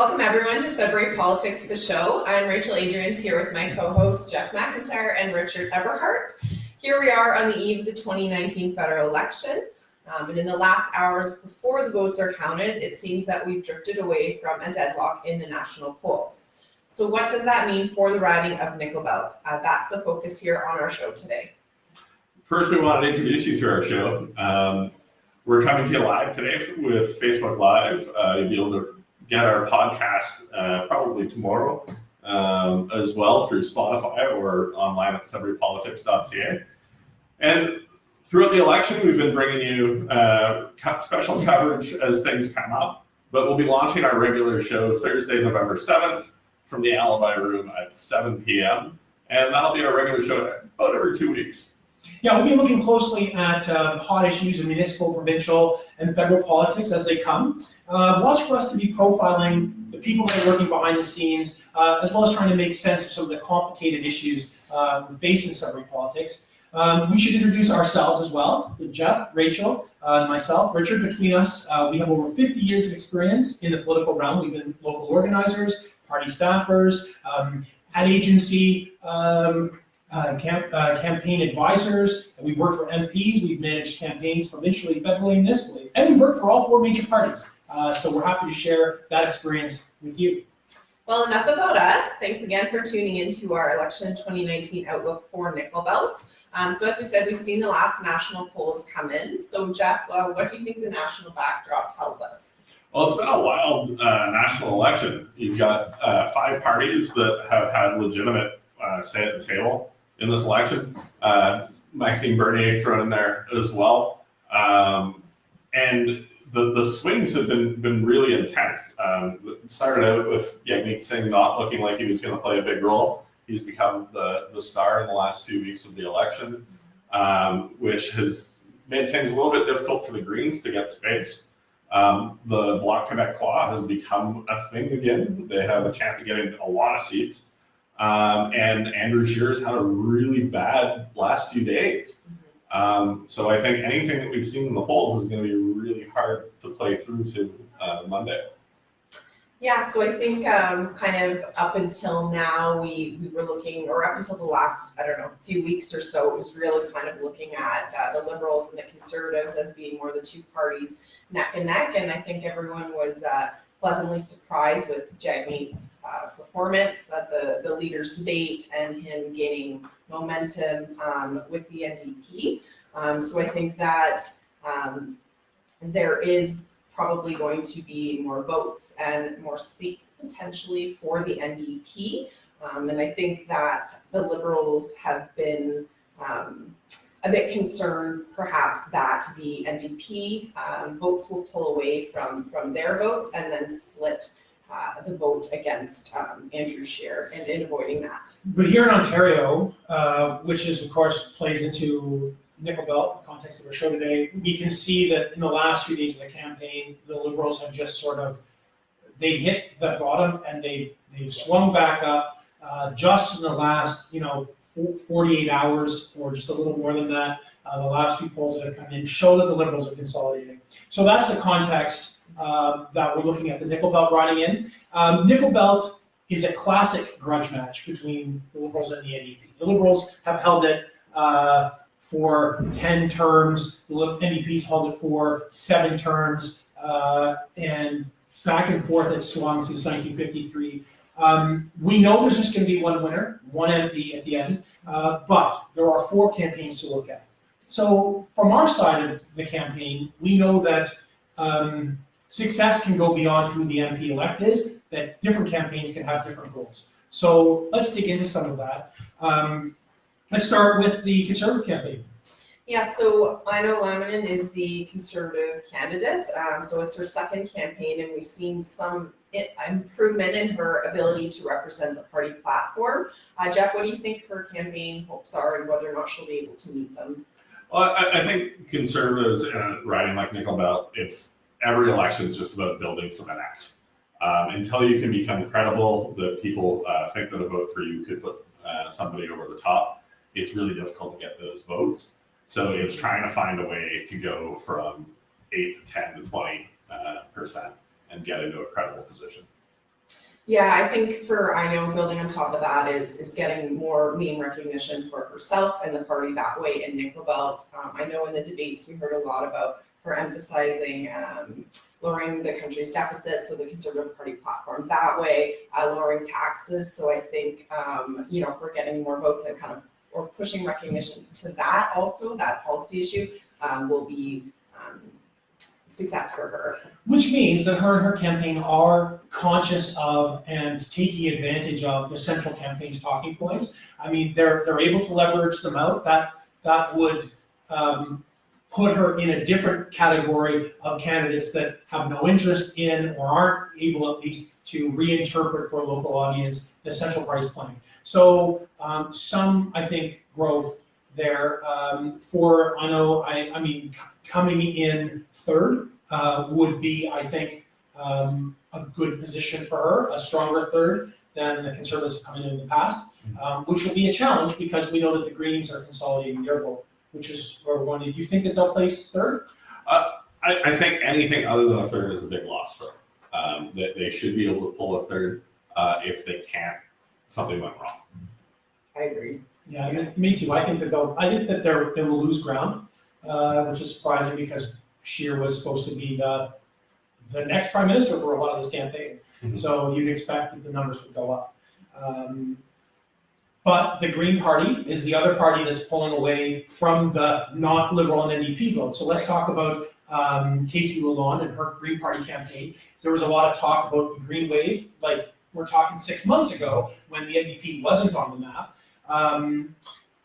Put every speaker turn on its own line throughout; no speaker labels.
Welcome everyone to Sudbury Politics, the show. I'm Rachel Adrians here with my co-hosts Jeff McIntyre and Richard Eberhardt. Here we are on the eve of the 2019 federal election. And in the last hours before the votes are counted, it seems that we've drifted away from a deadlock in the national polls. So what does that mean for the riding of Nickel Belt? That's the focus here on our show today.
First, we wanted to introduce you to our show. We're coming to you live today with Facebook Live. You'll be able to get our podcast probably tomorrow as well through Spotify or online at sudburypolitics.ca. And throughout the election, we've been bringing you special coverage as things come up, but we'll be launching our regular show Thursday, November 7th from the Alibi Room at 7 p.m. And that'll be our regular show about every 2 weeks.
Yeah, we'll be looking closely at hot issues in municipal, provincial, and federal politics as they come. Watch for us to be profiling the people that are working behind the scenes, as well as trying to make sense of some of the complicated issues we face in Sudbury politics. We should introduce ourselves as well, with Jeff, Rachel, and myself. Richard, between us, we have over 50 years of experience in the political realm. We've been local organizers, party staffers, ad agency, campaign advisors, and we've worked for MPs, we've managed campaigns provincially, federally, and municipally, and we've worked for all four major parties. So we're happy to share that experience with you.
Well, enough about us. Thanks again for tuning into our election 2019 outlook for Nickel Belt. So as we said, we've seen the last national polls come in. So Jeff, what do you think the national backdrop tells us?
Well, it's been a wild national election. You've got 5 parties that have had legitimate say at the table in this election. Maxime Bernier thrown in there as well. And the swings have been really intense. It started out with Jagmeet Singh not looking like he was going to play a big role. He's become the star in the last few weeks of the election, which has made things a little bit difficult for the Greens to get space. The Bloc Québécois has become a thing again. They have a chance of getting a lot of seats. And Andrew Scheer's had a really bad last few days. So I think anything that we've seen in the polls is going to be really hard to play through to Monday.
Yeah, so I think kind of up until now, we were looking, or up until the last, few weeks or so, it was really kind of looking at the Liberals and the Conservatives as being more the two parties neck and neck. And I think everyone was pleasantly surprised with Jagmeet's performance at the leaders' debate and him gaining momentum with the NDP. So I think that there is probably going to be more votes and more seats potentially for the NDP. And I think that the Liberals have been a bit concerned perhaps that the NDP votes will pull away from their votes and then split the vote against Andrew Scheer, and in avoiding that.
But here in Ontario, which is of course plays into Nickel Belt, the context of our show today, we can see that in the last few days of the campaign, the Liberals have just they hit the bottom and they've swung back up just in the last 48 hours or just a little more than that. The last few polls that have come in show that the Liberals are consolidating. So that's the context that we're looking at the Nickel Belt riding in. Nickel Belt is a classic grudge match between the Liberals and the NDP. The Liberals have held it for 10 terms, the NDP's held it for 7 terms, and back and forth it's swung since 1953. We know there's just going to be one winner, one MP at the end, but there are 4 campaigns to look at. So from our side of the campaign, we know that success can go beyond who the MP elect is, that different campaigns can have different goals. So let's dig into some of that. Let's start with the Conservative campaign.
Yeah, so Ina Laminen is the Conservative candidate. So it's her second campaign, and we've seen some improvement in her ability to represent the party platform. Jeff, what do you think her campaign hopes are and whether or not she'll be able to meet them?
Well, I think Conservatives riding like Nickel Belt, it's every election is just about building for the next. Until you can become credible that people think that a vote for you could put somebody over the top, it's really difficult to get those votes. So it's trying to find a way to go from 8 to 10 to 20% and get into a credible position.
Yeah, I think I know building on top of that is getting more name recognition for herself and the party that way in Nickel Belt. I know in the debates we heard a lot about her emphasizing lowering the country's deficit, so the Conservative Party platform that way, lowering taxes. So I think her getting more votes and kind of or pushing recognition to that also, that policy issue, will be success for her.
Which means that her and her campaign are conscious of and taking advantage of the central campaign's talking points. I mean, they're able to leverage them out. That would put her in a different category of candidates that have no interest in or aren't able at least to reinterpret for a local audience the central party's plan. So some, I think, growth there coming in third would be, I think, a good position for her, a stronger third than the Conservatives have come in the past, which will be a challenge because we know that the Greens are consolidating their vote, which is where we're going. Do you think that they'll place third?
I think anything other than a third is a big loss for them. That they should be able to pull a third. If they can't, something went wrong.
I agree.
Yeah, me too. I think that they will lose ground, which is surprising because Scheer was supposed to be the next prime minister for a lot of this campaign.
Mm-hmm.
So you'd expect that the numbers would go up. But the Green Party is the other party that's pulling away from the not Liberal and NDP vote. So let's talk about Casey Lalonde and her Green Party campaign. There was a lot of talk about the Green Wave, like we're talking 6 months ago when the NDP wasn't on the map.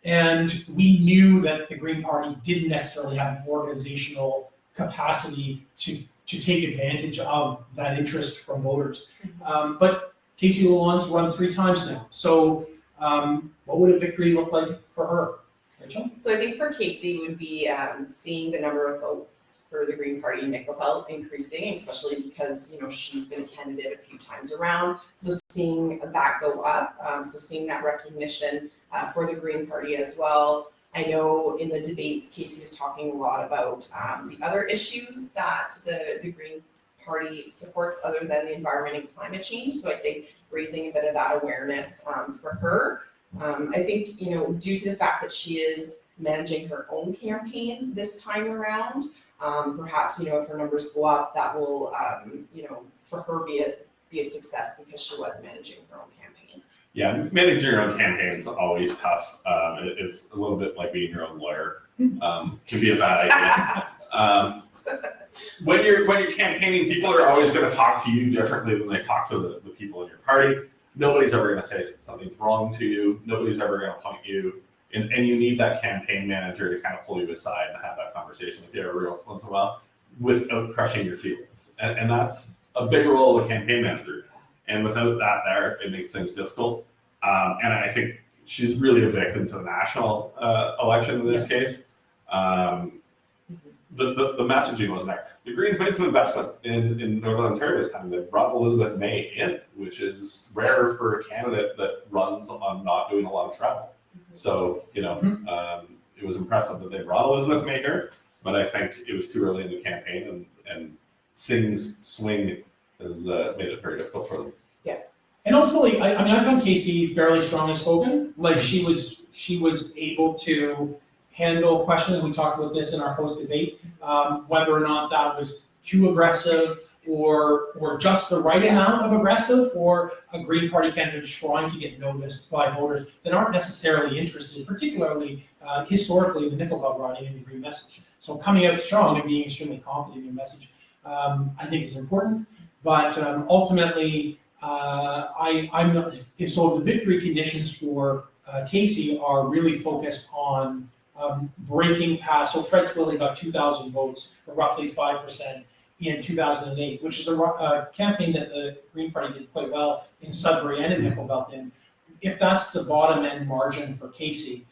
And we knew that the Green Party didn't necessarily have the organizational capacity to take advantage of that interest from voters. But Casey Lalonde's run 3 times now. So what would a victory look like for her? Rachel?
So I think for Casey would be seeing the number of votes for the Green Party in Nickel Belt increasing, especially because she's been a candidate a few times around. So seeing that go up, so seeing that recognition for the Green Party as well. I know in the debates, Casey was talking a lot about the other issues that the Green Party supports other than the environment and climate change. So I think raising a bit of that awareness for her. I think, due to the fact that she is managing her own campaign this time around, perhaps, if her numbers go up, that will, for her be a success because she was managing her own campaign.
Yeah, managing your own campaign is always tough. It's a little bit like being your own lawyer. Can be a bad idea. When you're campaigning, people are always going to talk to you differently than they talk to the people in your party. Nobody's ever going to say something's wrong to you. Nobody's ever going to point you. And you need that campaign manager to kind of pull you aside and have that conversation with you every once in a while without crushing your feelings. And that's a big role of a campaign manager. And without that there, it makes things difficult. And I think she's really a victim to the national election in this case. The messaging wasn't there. The Greens made some investment in Northern Ontario this time. They brought Elizabeth May in, which is rare for a candidate that runs on not doing a lot of travel. So, it was impressive that they brought Elizabeth May here, but I think it was too early in the campaign and Singh's swing has made it very difficult for them.
Yeah. And ultimately, I found Casey fairly strongly spoken. Like she was able to handle questions. We talked about this in our post debate, whether or not that was too aggressive or just the right amount of aggressive for a Green Party candidate who's trying to get noticed by voters that aren't necessarily interested, particularly historically in the Nickel Belt riding and the Green message. So coming out strong and being extremely confident in your message, I think is important. But ultimately, I'm not. So the victory conditions for Casey are really focused on breaking past. So Fred Twillie got 2,000 votes, or roughly 5%, in 2008, which is a campaign that the Green Party did quite well in Sudbury and in Nickel Belt. And if that's the bottom end margin for Casey,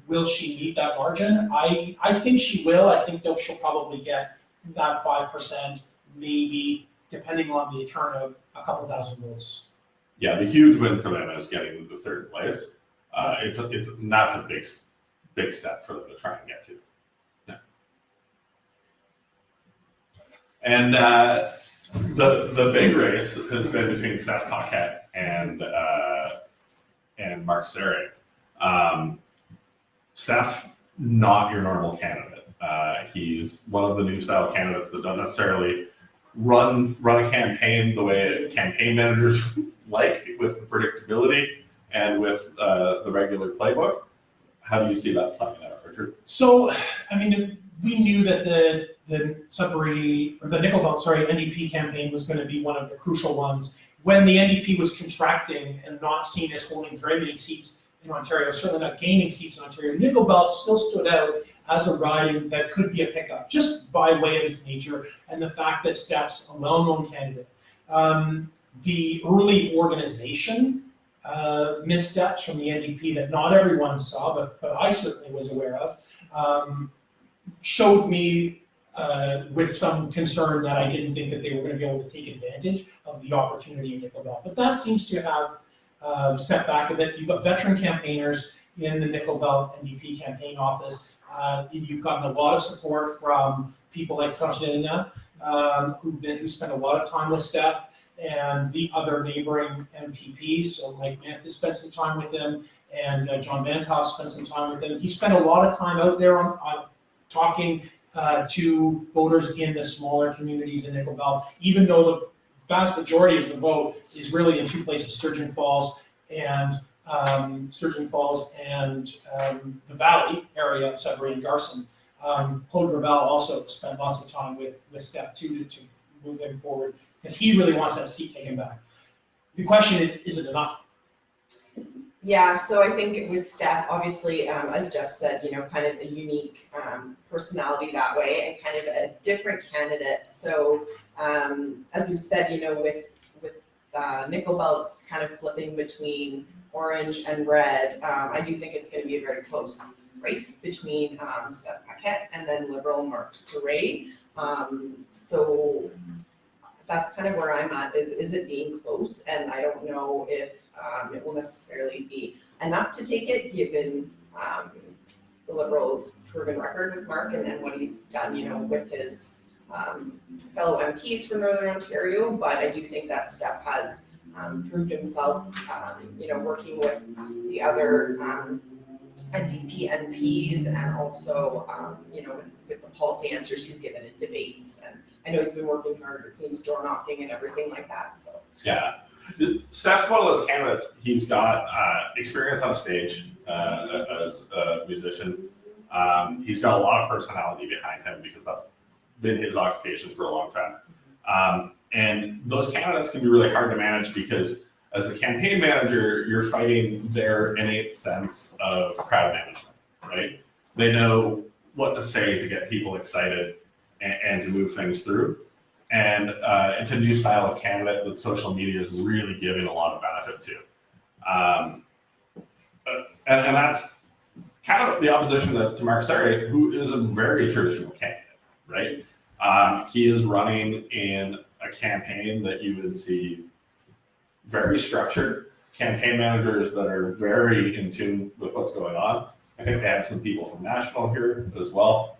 will she meet that margin? I think she will. I think that she'll probably get that 5%, maybe, depending on the turn of a couple thousand votes.
Yeah, the huge win for them is getting the third place. That's a big step for them to try and get to. Yeah. And The big race has been between Steph Paquette and Mark Serre. Steph, not your normal candidate. He's one of the new style candidates that don't necessarily run a campaign the way campaign managers like, with the predictability and with the regular playbook. How do you see that playing out, Richard?
So, I mean, we knew that the Sudbury, or the Nickel Belt, NDP campaign was going to be one of the crucial ones. When the NDP was contracting and not seen as holding very many seats in Ontario, certainly not gaining seats in Ontario, Nickel Belt still stood out as a riding that could be a pickup, just by way of its nature and the fact that Steph's a well-known candidate. The early organization missteps from the NDP that not everyone saw, but I certainly was aware of, showed me with some concern that I didn't think that they were going to be able to take advantage of the opportunity in Nickel Belt. But that seems to have stepped back a bit. You've got veteran campaigners in the Nickel Belt NDP campaign office. You've gotten a lot of support from people like Frangelina, who spent a lot of time with Steph, and the other neighboring MPPs. So Mike Mantis spent some time with him, and John Van Hoff spent some time with him. He spent a lot of time out there on talking to voters in the smaller communities in Nickel Belt, even though the vast majority of the vote is really in two places, Sturgeon Falls and the Valley area of Sudbury and Garson. Claude Gravel also spent lots of time with Steph too to move him forward, because he really wants that seat taken back. The question is it enough?
Yeah, so I think it was Steph, obviously, as Jeff said, kind of a unique personality that way, and kind of a different candidate. So as we said, with Nickel Belt kind of flipping between orange and red, I do think it's going to be a very close race between Steph Paquette and then Liberal Mark Serre. So that's kind of where I'm at, is it being close? And I don't know if it will necessarily be enough to take it, given the Liberals' proven record with Mark and what he's done, with his fellow MPs from Northern Ontario. But I do think that Steph has proved himself, working with the other NDP MPs, and also, with the policy answers he's given in debates. And I know he's been working hard, it seems, door knocking and everything like that. So
yeah, Steph's one of those candidates. He's got experience on stage as a musician. He's got a lot of personality behind him, because that's been his occupation for a long time. And those candidates can be really hard to manage, because as the campaign manager, you're fighting their innate sense of crowd management, right? They know what to say to get people excited and to move things through. And it's a new style of candidate that social media is really giving a lot of benefit to. And that's kind of the opposition to Mark Serre, who is a very traditional candidate, right? He is running in a campaign that you would see very structured, campaign managers that are very in tune with what's going on. I think they have some people from National here as well.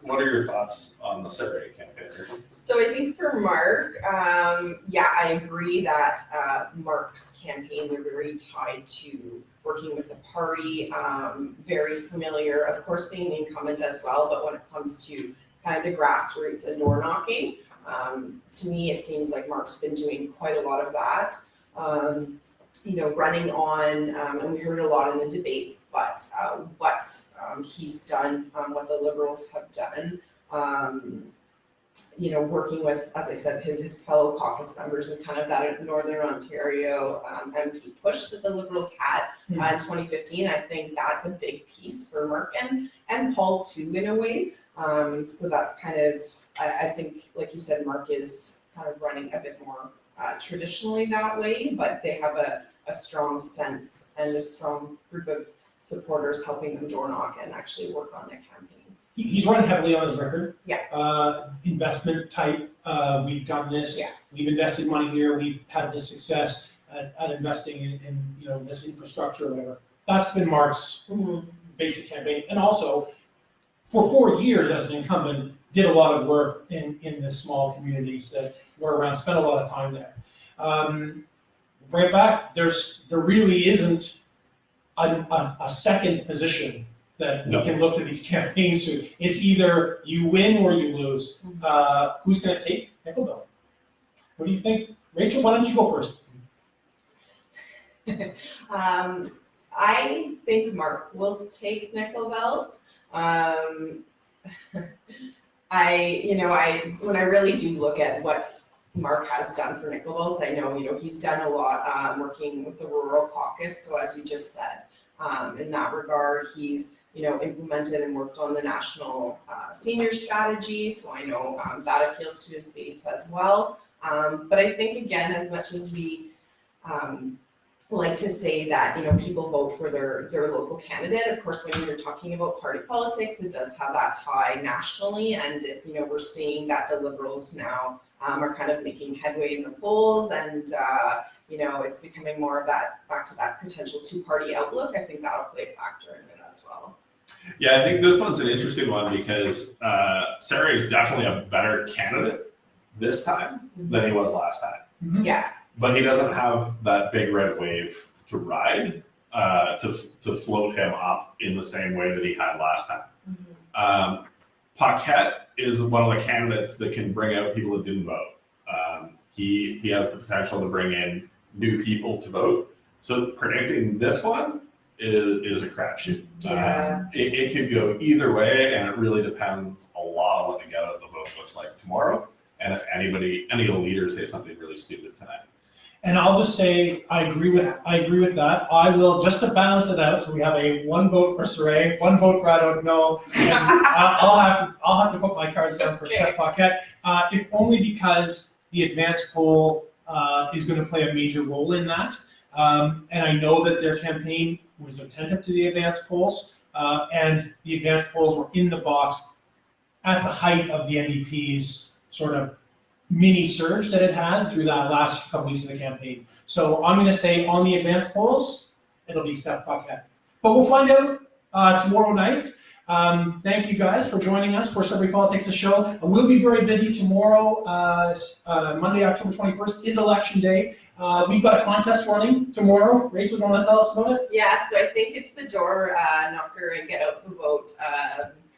What are your thoughts on the Serre campaign?
So I think for Mark, I agree that Mark's campaign, they're very tied to working with the party, very familiar, of course, being the incumbent as well, but when it comes to kind of the grassroots and door knocking, to me, it seems like Mark's been doing quite a lot of that. Running on, and we heard a lot in the debates, but what he's done, what the Liberals have done, working with, as I said, his fellow caucus members, and kind of that Northern Ontario MP push that the Liberals had in 2015. I think that's a big piece for Mark and Paul too, in a way. So that's kind of, I think, like you said, Mark is kind of running a bit more traditionally that way, but they have a strong sense and a strong group of supporters helping them door knock and actually work on the campaign.
He's running heavily on his record.
Yeah.
Investment type, we've done this,
Yeah.
We've invested money here, we've had this success at investing in this infrastructure or whatever. That's been Mark's basic campaign. And also, for 4 years as an incumbent, did a lot of work in the small communities that were around, spent a lot of time there. Right back, there really isn't a second position that we can look at these campaigns to. It's either you win or you lose. Who's going to take Nickel Belt? What do you think? Rachel, why don't you go first?
I think Mark will take Nickel Belt. When I really do look at what Mark has done for Nickel Belt, I know, he's done a lot working with the rural caucus. So as you just said, in that regard, he's, implemented and worked on the national senior strategy. So I know that appeals to his base as well. But I think, again, as much as we like to say that, people vote for their local candidate, of course, when you're talking about party politics, it does have that tie nationally. And if, we're seeing that the Liberals now are kind of making headway in the polls and, it's becoming more of that, back to that potential two-party outlook, I think that'll play a factor in it as well.
Yeah, I think this one's an interesting one because Sarah is definitely a better candidate this time than he was last time.
Yeah.
But he doesn't have that big red wave to ride to float him up in the same way that he had last time. Paquette is one of the candidates that can bring out people that didn't vote. He has the potential to bring in new people to vote. So predicting this one is a crapshoot.
Yeah.
It could go either way, and it really depends a lot on what the get out of the vote looks like tomorrow, and if any of the leaders say something really stupid tonight.
And I'll just say I agree with that. I will, just to balance it out, so we have a 1 vote for Saray, 1 vote for I don't know. And I'll have to put my cards down for Steph Paquette, if only because the advanced poll is going to play a major role in that. And I know that their campaign was attentive to the advanced polls, and the advanced polls were in the box at the height of the NDP's sort of mini surge that it had through that last couple weeks of the campaign. So I'm going to say on the advanced polls, it'll be Steph Paquette. But we'll find out tomorrow night. Thank you guys for joining us for Sudbury Politics, the show. We'll be very busy tomorrow. Monday, October 21st is election day. We've got a contest running tomorrow. Rachel, do you want to tell us about it?
Yeah, so I think it's the door knocker and get out the vote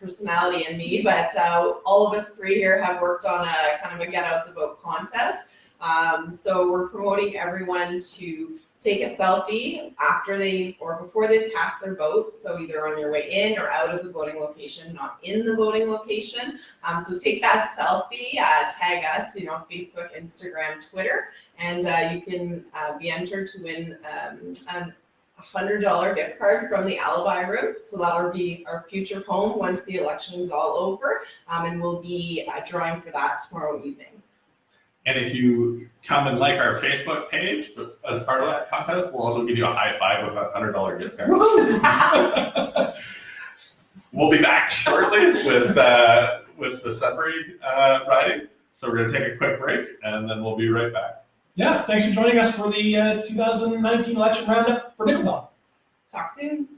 personality in me, but all of us 3 here have worked on a kind of a get out the vote contest. So we're promoting everyone to take a selfie after or before they've cast their vote. So either on your way in or out of the voting location, not in the voting location. So take that selfie, tag us, Facebook, Instagram, Twitter, and you can be entered to win a $100 gift card from the Alibi Room. So that'll be our future home once the election is all over. And we'll be drawing for that tomorrow evening.
And if you come and like our Facebook page, but as part of that contest, we'll also give you a high five of a $100 gift card. We'll be back shortly with the Sudbury riding. So we're going to take a quick break, and then we'll be right back.
Yeah, thanks for joining us for the 2019 election roundup for Nickel Belt.
Talk soon.